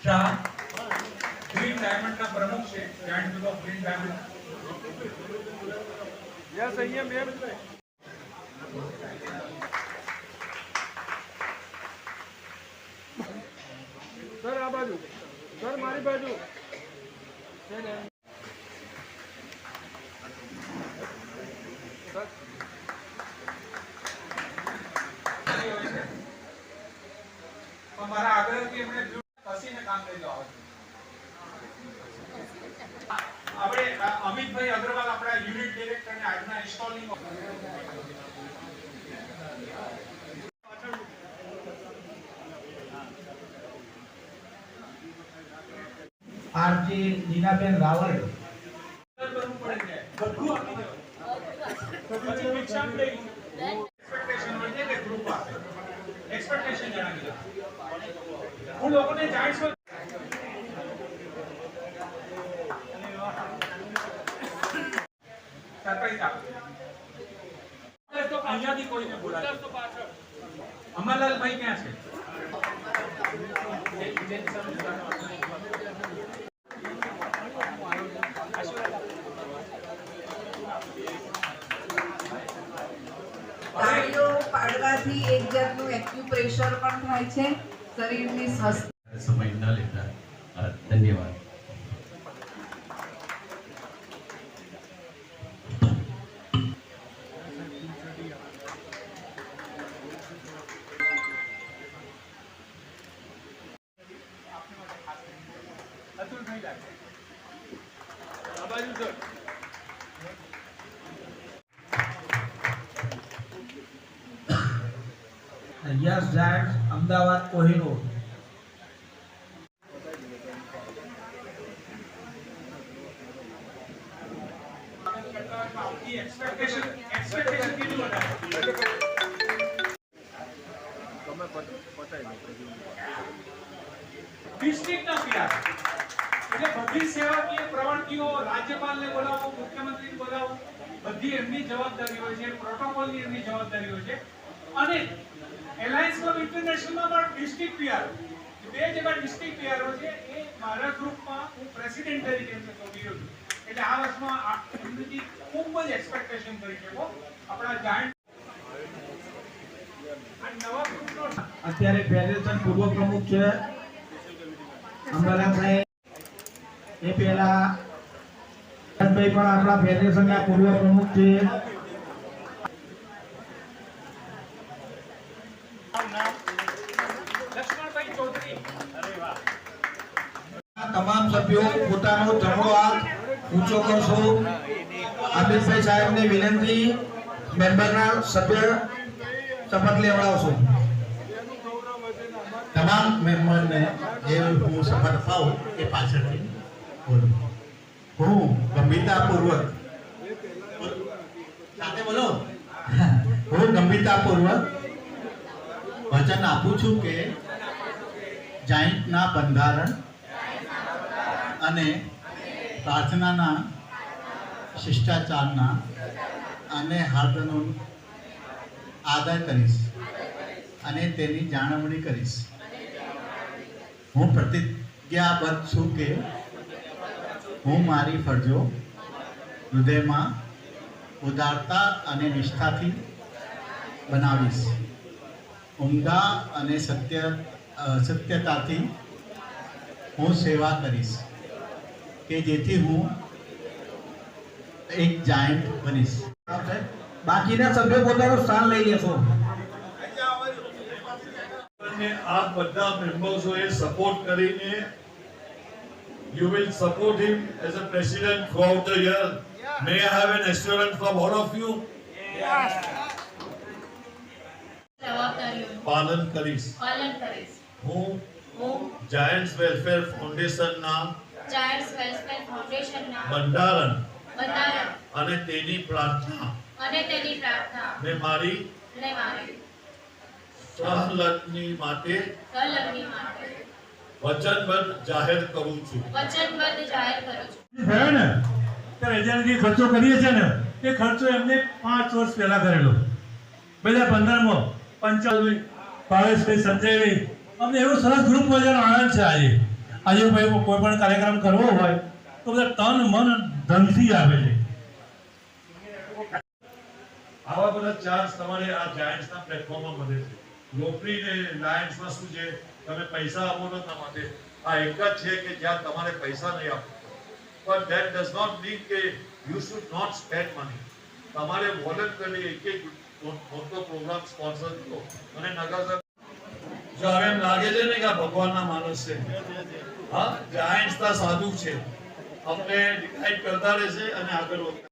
Shah green diamond ના પ્રમુખ છે, giant group of green diamond. Yes અહીંયા મેમ સર આ બાજુ સર મારી બાજુ મારા આગ્રહથી એમણે કસીને કામ લઈ લો. આપણે અમિતભાઈ અગ્રવાલ આપણા યુનિટ ડિરેક્ટર ને આજના ઇન્સ્ટોલિંગ આરજી નીનાબેન રાવલ કરવું પડે છે, બધું આપી દેવાનું. પછી વિક્ષામ લઈ એક્સપેક્ટેશન હોય છે કે ગ્રુપ આપે એક્સપેક્ટેશન જણાવી દો. હું લોકોને જાણશો સરપ્રાઈઝ આપો. તો અહીંયાથી કોઈને બોલાવો. અમરલાલભાઈ ક્યાં છે? તાળીઓ પાડવાથી એક જાતનું એક્યુપ્રેશર પણ થાય છે, શરીરની સ્વસ્થ. સમય ન લેતા ધન્યવાદ. અતુલભાઈ લાગે આ બાજુ sir yes giant Ahmedabad Kohinoor expectation કેટલું વધારે તમે પતાવી ડિસ્ટ્રિક્ટના પીઆર એટલે બધી સેવાકીય પ્રવૃત્તિઓ રાજ્યપાલને બોલાવો, મુખ્યમંત્રીને બોલાવો, બધી એમની જવાબદારી હોય છે, પ્રોટોકોલની એમની જવાબદારી હોય છે. અને એલાયન્સ ક્લબ ઇન્ટરનેશનલમાં પણ ડિસ્ટ્રિક્ટ પીઆર બે જેવા ડિસ્ટ્રિક્ટ પીઆરઓ છે, એ મારા ગ્રુપમાં હું પ્રેસિડેન્ટ તરીકે એમને સોંપ્યો છું. એટલે આ વર્ષમાં એમની ખૂબ જ એક્સપેક્ટેશન કરી શકો. આપણા જાયન્ટ આ નવા ગ્રુપનો અત્યારે ફેડરેશન પૂર્વ પ્રમુખ છે અંબાલાલભાઈ. એ પહેલા ભાઈ પણ આપણા ફેડરેશનના પૂર્વ પ્રમુખ છે. લક્ષ્મણભાઈ ચૌધરી. તમામ સભ્યો પોતાનો જમણો હાથ ઊંચો કરશો. આબિદભાઈ સાહેબને વિનંતી, મેમ્બરના સભ્ય શપથ લેવડાવશો. તમામ મેમ્બરને જે હું શપથ અપાવું એ પાછળથી બોલું. હું ગંભીરતાપૂર્વક સાથે બોલો. હું ગંભીરતાપૂર્વક વચન આપું છું કે જાયન્ટના બંધારણ અને પ્રાર્થનાના શિષ્ટાચારના અને હાર્દનો આદર કરીશ અને તેની જાળવણી કરીશ. હું પ્રતિજ્ઞાબદ્ધ છું કે હું મારી ફરજો હૃદયમાં ઉદારતા અને નિષ્ઠાથી બનાવીશ. ઉમદા અને સત્યતાથી હું સેવા કરીશ કે જેથી હું એક જાયન્ટ બનીશ. બાકીના સભ્યો પોતાનું સ્થાન લઈ લેશો. આપ બધા મેમ્બર્સોએ સપોર્ટ કરીને you will support him as a president throughout the year. May I have an assurance from all of you? પાલન કરીશ. હું જાયન્ટ્સ વેલફેર ફાઉન્ડેશનના બંધારણ અને તેની પ્રાર્થના ને મારી સહલગ્ની માટે વચનબદ્ધ જાહેર કરું છું. થયો ને ત્યારે જે ખર્ચો કરીએ છીએ ને એ ખર્ચો એમને 5 વર્ષ પહેલા કરેલો. 2015માં પંચાવલી ભાવેશભાઈ સંજયભાઈ અમને એવું સરસ ગ્રુપ મજાનો આનંદ છે આજે ભાઈ કોઈ પણ કાર્યક્રમ કરવો હોય તો બધા તન મન ધનથી આવે છે. આવા બધા ચાન્સ તમારે આ જાયન્ટ્સના પ્લેટફોર્મમાં મળે છે. રોટરી ને લાયન્સમાં શું છે, તમે પૈસા આપો તો ના માટે આ એક જ છે કે જ્યાં તમારે પૈસા નહીં આપો, but that does not mean કે you should not spend money. તમારે વોલન્ટરી એક મોટો પ્રોગ્રામ સ્પોન્સર કરો અને નગર જો હવે એમ લાગે છે ને કે આ ભગવાનના માણસ છે, હા જાયન્ટ્સના સાધુ છે, અમને ડિસાઈડ કરતા રહેશે અને આગળ વધતા